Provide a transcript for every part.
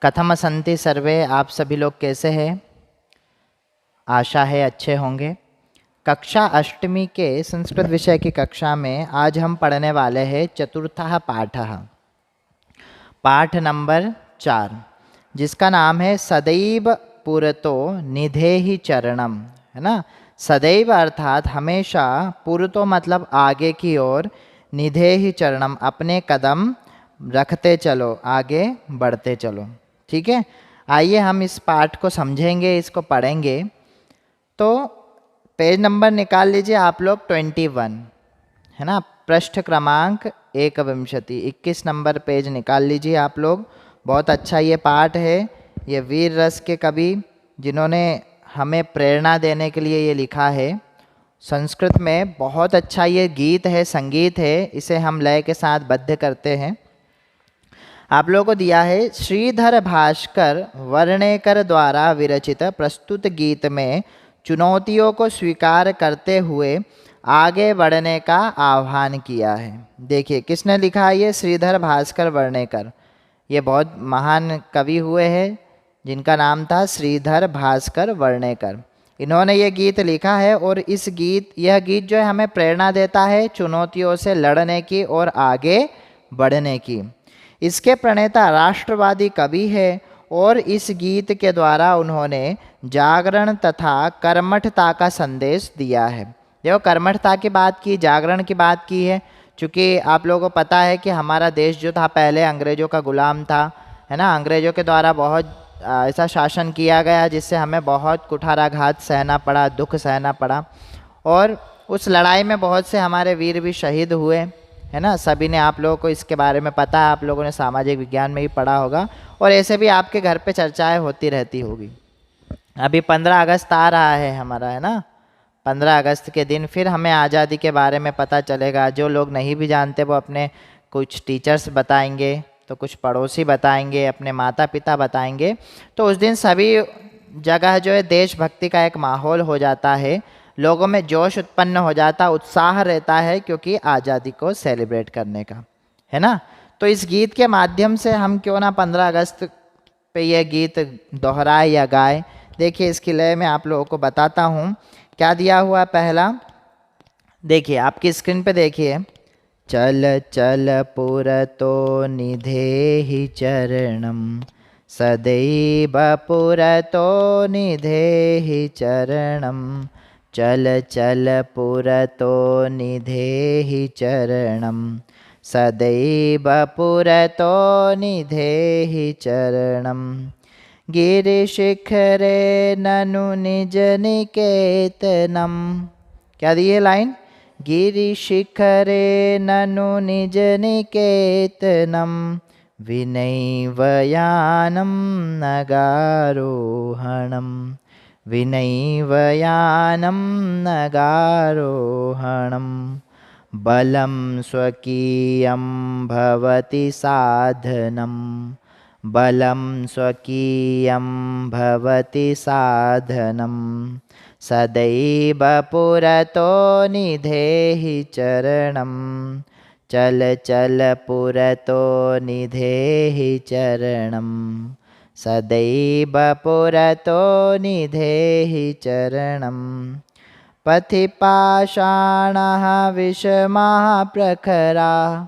कथम सन्ति सर्वे, आप सभी लोग कैसे हैं? आशा है अच्छे होंगे। कक्षा अष्टमी के संस्कृत विषय की कक्षा में आज हम पढ़ने वाले हैं चतुर्थः पाठः, पाठ नंबर 4, जिसका नाम है सदैव पुरतो निधेहि चरणम, है ना। सदैव अर्थात हमेशा, पुरतो मतलब आगे की ओर, निधेहि चरणम अपने कदम रखते चलो, आगे बढ़ते चलो। ठीक है, आइए हम इस पाठ को समझेंगे, इसको पढ़ेंगे। तो पेज नंबर निकाल लीजिए आप लोग 21, है ना, पृष्ठ क्रमांक 21 नंबर पेज निकाल लीजिए आप लोग। बहुत अच्छा ये पाठ है, ये वीर रस के कवि जिन्होंने हमें प्रेरणा देने के लिए ये लिखा है। संस्कृत में बहुत अच्छा ये गीत है, संगीत है, इसे हम लय के साथ बद्ध करते हैं। आप लोगों को दिया है श्रीधर भास्कर वर्णेकर द्वारा विरचित प्रस्तुत गीत में चुनौतियों को स्वीकार करते हुए आगे बढ़ने का आह्वान किया है। देखिए किसने लिखा है ये, श्रीधर भास्कर वर्णेकर। ये बहुत महान कवि हुए हैं जिनका नाम था श्रीधर भास्कर वर्णेकर। इन्होंने ये गीत लिखा है और यह गीत जो है हमें प्रेरणा देता है चुनौतियों से लड़ने की और आगे बढ़ने की। इसके प्रणेता राष्ट्रवादी कवि है और इस गीत के द्वारा उन्होंने जागरण तथा कर्मठता का संदेश दिया है। देखो, कर्मठता की बात की, जागरण की बात की है, क्योंकि आप लोगों को पता है कि हमारा देश जो था पहले अंग्रेज़ों का गुलाम था, है ना। अंग्रेज़ों के द्वारा बहुत ऐसा शासन किया गया जिससे हमें बहुत कुठाराघात सहना पड़ा, दुख सहना पड़ा, और उस लड़ाई में बहुत से हमारे वीर भी शहीद हुए, है ना। सभी ने, आप लोगों को इसके बारे में पता है, आप लोगों ने सामाजिक विज्ञान में भी पढ़ा होगा, और ऐसे भी आपके घर पे चर्चाएं होती रहती होगी। अभी 15 अगस्त आ रहा है हमारा, है ना। 15 अगस्त के दिन फिर हमें आज़ादी के बारे में पता चलेगा। जो लोग नहीं भी जानते वो अपने कुछ टीचर्स बताएंगे, तो कुछ पड़ोसी बताएंगे, अपने माता पिता बताएंगे। तो उस दिन सभी जगह जो है देशभक्ति का एक माहौल हो जाता है, लोगों में जोश उत्पन्न हो जाता, उत्साह रहता है, क्योंकि आज़ादी को सेलिब्रेट करने का, है ना। तो इस गीत के माध्यम से हम क्यों ना 15 अगस्त पे यह गीत दोहराए या गाए। देखिए इसकी लय में आप लोगों को बताता हूँ क्या दिया हुआ है। पहला देखिए, आपकी स्क्रीन पे देखिए, चल चल पुरतो निधेहि चरणम, सदैव पुरतो निधेहि चरणम, चल चल पुरतो निधेहि चरणम, सदैव पुरतो निधेहि चरणम, गिरिशिखरे ननु निज निकेतनम। क्या दी है लाइन? गिरिशिखरे ननु निज निकेतनम, विनैवयानं नगारोहणम, विनैवयानं नगारोहणम, बलं स्वकीयं भवति साधनम, बलं स्वकीयं भवति साधनम, सदैव पुरतो निधेहि चरणम, चल चल पुरतो निधेहि चरणम, सदैव पुरतो निधेहि चरणम, पथि पाषाणः विषमः प्रखराः।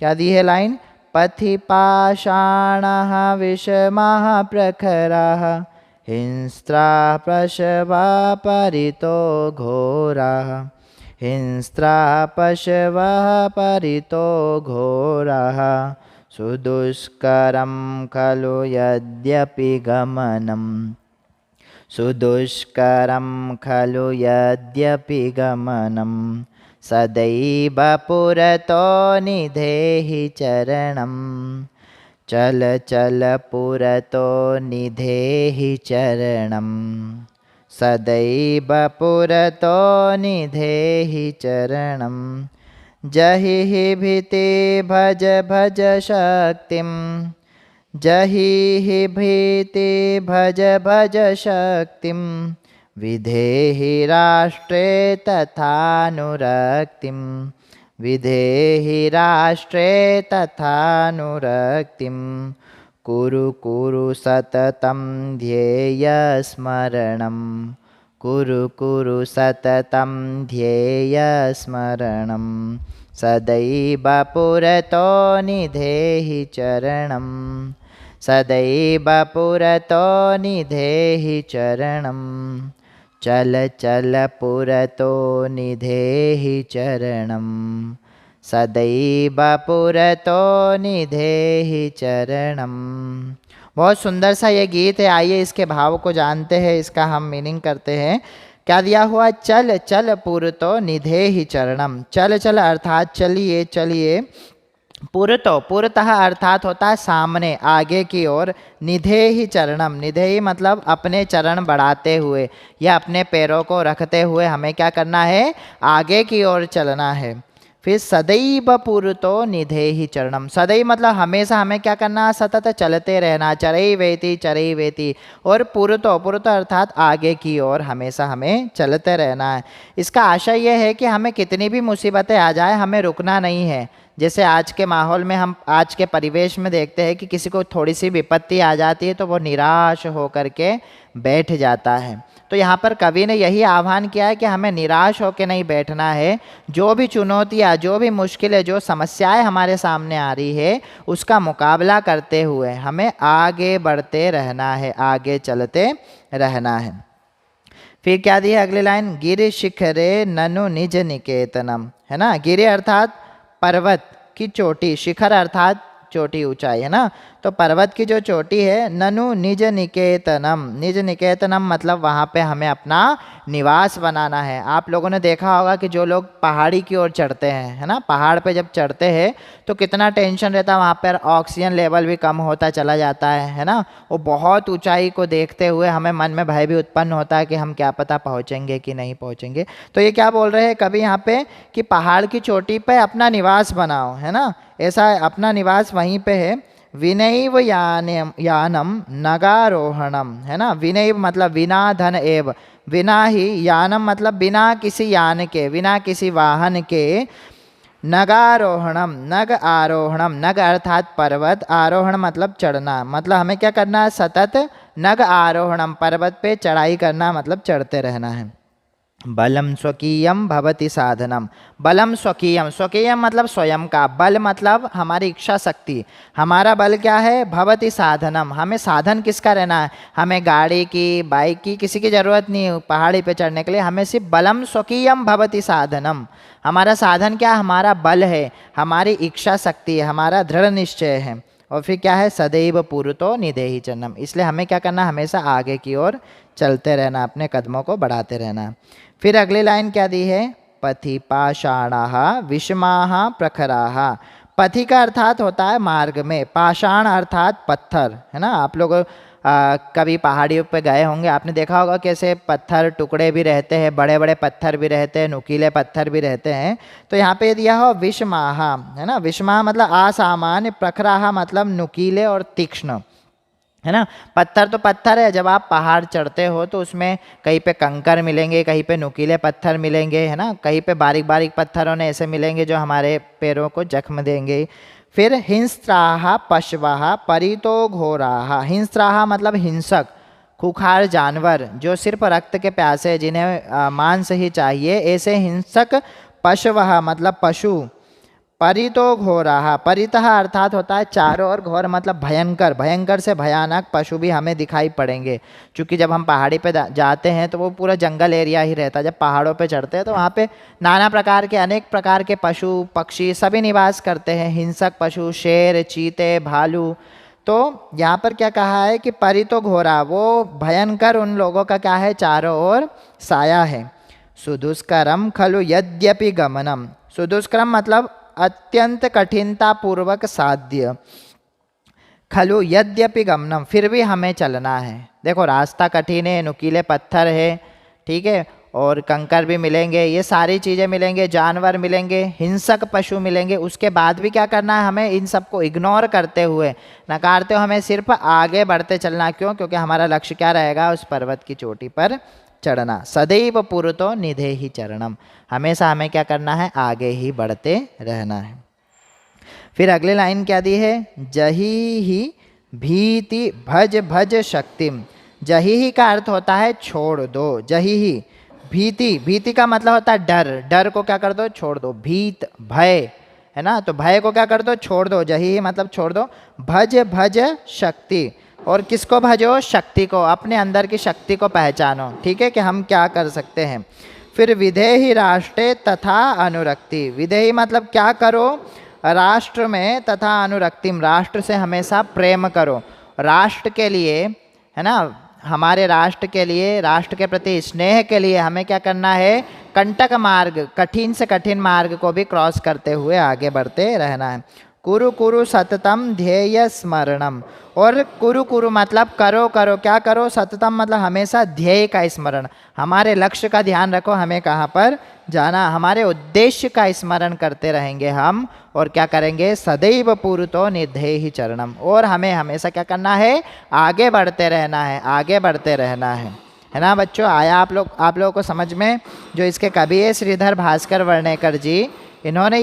क्या दी है लाइन? पथि पाषाणः विषमः प्रखराः, हिंस्त्राः पशवः परितो घोराः, हिंस्त्राः पशवः परितो घोराः, सुदुष्करं खलु यद्यपि गमनं, सुदुष्करं खलु यद्यपि गमनं, सदैव पुरतो निधेहि चरणम, चल चल पुरतो निधेहि चरणम, सदैव पुरतो निधेहि चरणम, जहि भीति भज भज शक्तिम, जहि भीति भज भज शक्तिम, विधेहि राष्ट्रे तथानुरक्तिं, विधेहि राष्ट्रे तथानुरक्तिं, कुरु कुरु सततं ध्येय स्मरणं कुरु कुरु सततं ध्येय स्मरणं सदैव पुरतो निधेहि चरणं सदैव पुरतो निधेहि चरणं चल चल पुरतो निधेहि चरणं सदैव पुरतो निधेहि चरणम। बहुत सुंदर सा ये गीत है। आइए इसके भाव को जानते हैं, इसका हम मीनिंग करते हैं। क्या दिया हुआ? चल चल पुरतो निधेहि चरणम। चल चल अर्थात चलिए चलिए, पुरतो पुरतः अर्थात होता है सामने आगे की ओर, निधेहि चरणम, निधेहि मतलब अपने चरण बढ़ाते हुए या अपने पैरों को रखते हुए हमें क्या करना है? आगे की ओर चलना है। फिर सदैव पुरतो निधेहि चरणम, सदैव मतलब हमेशा हमें क्या करना? सतत चलते रहना, चरई वेति। और पुरतो पुरतो अर्थात आगे की ओर हमेशा हमें चलते रहना है। इसका आशय यह है कि हमें कितनी भी मुसीबतें आ जाए हमें रुकना नहीं है। जैसे आज के माहौल में, हम आज के परिवेश में देखते हैं कि किसी को थोड़ी सी विपत्ति आ जाती है तो वो निराश होकर के बैठ जाता है। तो यहाँ पर कवि ने यही आह्वान किया है कि हमें निराश होकर नहीं बैठना है। जो भी चुनौतियाँ, जो भी मुश्किलें, जो समस्याएं हमारे सामने आ रही है उसका मुकाबला करते हुए हमें आगे बढ़ते रहना है, आगे चलते रहना है। फिर क्या दी है अगली लाइन? गिरि शिखरे ननु निज निकेतनम, है ना। गिरि अर्थात पर्वत की चोटी, शिखर अर्थात चोटी, ऊंचाई, है ना। तो पर्वत की जो चोटी है, ननु निज निकेतनम, निज निकेतनम मतलब वहाँ पे हमें अपना निवास बनाना है। आप लोगों ने देखा होगा कि जो लोग पहाड़ी की ओर चढ़ते हैं, है ना, पहाड़ पे जब चढ़ते हैं तो कितना टेंशन रहता है, वहाँ पर ऑक्सीजन लेवल भी कम होता चला जाता है ना। वो बहुत ऊंचाई को देखते हुए हमें मन में भय भी उत्पन्न होता है कि हम क्या पता पहुँचेंगे कि नहीं पहुँचेंगे। तो ये क्या बोल रहे हैं कभी यहाँ पे कि पहाड़ की चोटी पे अपना निवास बनाओ, है ना। ऐसा अपना निवास वहीं पे है। विनैव यानम नगारोहणम, है ना। विनैव मतलब बिना धन एव, बिना ही, यानम मतलब बिना किसी यान के, बिना किसी वाहन के, नगारोहणम, नग आरोहणम, नग अर्थात पर्वत, आरोहण मतलब चढ़ना, मतलब हमें क्या करना है? सतत नग आरोहणम, पर्वत पे चढ़ाई करना मतलब चढ़ते रहना है। बलम स्वकीयम भवति साधनम, बलम स्वकीयम, स्वकीयम मतलब स्वयं का, बल मतलब हमारी इच्छा शक्ति, हमारा बल क्या है? भवति साधनम, हमें साधन किसका रहना है? हमें गाड़ी की, बाइक की, किसी की ज़रूरत नहीं पहाड़ी पे चढ़ने के लिए, हमें सिर्फ बलम स्वकीयम भवति साधनम, हमारा साधन क्या? हमारा बल है, हमारी इच्छा शक्ति है, हमारा दृढ़ निश्चय है। और फिर क्या है? सदैव पुरतो निधेहि चरणम, इसलिए हमें क्या करना? हमेशा आगे की ओर चलते रहना, अपने कदमों को बढ़ाते रहना। फिर अगली लाइन क्या दी है? पथि पाषाणाः विषमाः प्रखराः। पथि का अर्थात होता है मार्ग में, पाषाण अर्थात पत्थर, है ना। आप लोग कभी पहाड़ियों पे गए होंगे, आपने देखा होगा कैसे पत्थर टुकड़े भी रहते हैं, बड़े बड़े पत्थर भी रहते हैं, नुकीले पत्थर भी रहते हैं। तो यहाँ पे दिया हो विषमाः, है ना। विषमाः मतलब असामान्य, प्रखराः मतलब नुकीले और तीक्ष्ण, है ना। पत्थर तो पत्थर है, जब आप पहाड़ चढ़ते हो तो उसमें कहीं पे कंकर मिलेंगे, कहीं पे नुकीले पत्थर मिलेंगे, है ना, कहीं पे बारीक बारीक पत्थरों ने ऐसे मिलेंगे जो हमारे पैरों को जख्म देंगे। फिर हिंस्त्राः पशवः परितो घोराः, हिंस्त्राः मतलब हिंसक, खूंखार जानवर जो सिर्फ रक्त के प्यासे, जिन्हें मांस ही चाहिए, ऐसे हिंसक पशवः मतलब पशु, परितो घोराः, परितः अर्थात होता है चारों ओर, घोर मतलब भयंकर, भयंकर से भयानक पशु भी हमें दिखाई पड़ेंगे। क्योंकि जब हम पहाड़ी पे जाते हैं तो वो पूरा जंगल एरिया ही रहता है। जब पहाड़ों पे चढ़ते हैं तो वहाँ पे नाना प्रकार के, अनेक प्रकार के पशु पक्षी सभी निवास करते हैं, हिंसक पशु, शेर, चीते, भालू। तो यहाँ पर क्या कहा है कि परितो घोरा, वो भयंकर उन लोगों का क्या है? चारों ओर साया है। सुदुष्करम खलु यद्यपि गमनम, सुदुष्करम मतलब अत्यंत कठिनता पूर्वक साध्य, खलु यद्यपि गमनम फिर भी हमें चलना है। देखो रास्ता कठिन है, नुकीले पत्थर है, ठीक है, और कंकर भी मिलेंगे, ये सारी चीज़ें मिलेंगे, जानवर मिलेंगे, हिंसक पशु मिलेंगे, उसके बाद भी क्या करना है? हमें इन सबको इग्नोर करते हुए, नकारते हुए हमें सिर्फ आगे बढ़ते चलना। क्यों? क्योंकि हमारा लक्ष्य क्या रहेगा? उस पर्वत की चोटी पर चढ़ना। सदैव पुरतो निधेहि चरणम, हमेशा हमें क्या करना है? आगे ही बढ़ते रहना है। फिर अगली लाइन क्या दी है? जही ही भीति भज भज शक्तिम। जही का अर्थ होता है छोड़ दो, जही। भीति, भीति का मतलब होता है डर, डर को क्या कर दो, छोड़ दो। भीत भय है ना, तो भय को क्या कर दो, छोड़ दो। जही मतलब छोड़ दो। भज भज शक्ति, और किसको भजो, शक्ति को, अपने अंदर की शक्ति को पहचानो, ठीक है, कि हम क्या कर सकते हैं। फिर विधेहि राष्ट्रे तथा अनुरक्ति। विधेहि मतलब क्या करो, राष्ट्र में, तथा अनुरक्तिम, राष्ट्र से हमेशा प्रेम करो। राष्ट्र के लिए है ना, हमारे राष्ट्र के लिए, राष्ट्र के प्रति स्नेह के लिए हमें क्या करना है, कंटक मार्ग, कठिन से कठिन मार्ग को भी क्रॉस करते हुए आगे बढ़ते रहना है। कुरु कुरु सततम ध्येय स्मरणम, और कुरु कुरु मतलब करो करो, क्या करो, सततम मतलब हमेशा ध्येय का स्मरण, हमारे लक्ष्य का ध्यान रखो, हमें कहाँ पर जाना, हमारे उद्देश्य का स्मरण करते रहेंगे हम, और क्या करेंगे, सदैव पूर्तो निध्येहि चरणम, और हमें हमेशा क्या करना है, आगे बढ़ते रहना है, आगे बढ़ते रहना है ना बच्चों। आया आप लोगों को समझ में। जो इसके कवि है श्रीधर भास्कर वर्णेकर जी, इन्होंने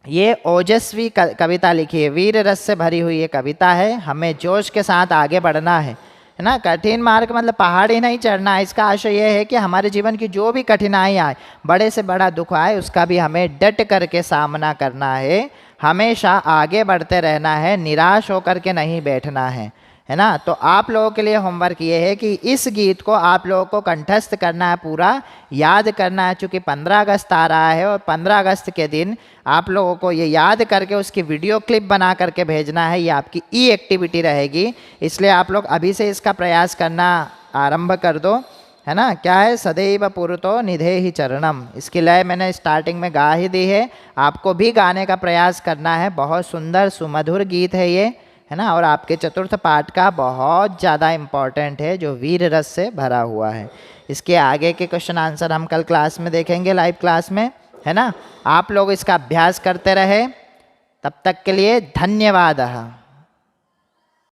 ये ओजस्वी कविता लिखी है, वीर रस से भरी हुई ये कविता है। हमें जोश के साथ आगे बढ़ना है ना। कठिन मार्ग मतलब पहाड़ी नहीं चढ़ना है, इसका आशय यह है कि हमारे जीवन की जो भी कठिनाई आए, बड़े से बड़ा दुख आए, उसका भी हमें डट करके सामना करना है, हमेशा आगे बढ़ते रहना है, निराश होकर के नहीं बैठना है ना। तो आप लोगों के लिए होमवर्क ये है कि इस गीत को आप लोगों को कंठस्थ करना है, पूरा याद करना है। चूँकि 15 अगस्त आ रहा है, और 15 अगस्त के दिन आप लोगों को ये याद करके उसकी वीडियो क्लिप बना करके भेजना है। ये आपकी ई एक्टिविटी रहेगी, इसलिए आप लोग अभी से इसका प्रयास करना आरंभ कर दो, है ना। क्या है, सदैव पूर्तो निधेहि चरणम, इसकी लय मैंने स्टार्टिंग में गा ही दी है, आपको भी गाने का प्रयास करना है। बहुत सुंदर सुमधुर गीत है ये, है ना, और आपके चतुर्थ पाठ का बहुत ज़्यादा इम्पॉर्टेंट है, जो वीर रस से भरा हुआ है। इसके आगे के क्वेश्चन आंसर हम कल क्लास में देखेंगे, लाइव क्लास में, है ना। आप लोग इसका अभ्यास करते रहे, तब तक के लिए धन्यवाद।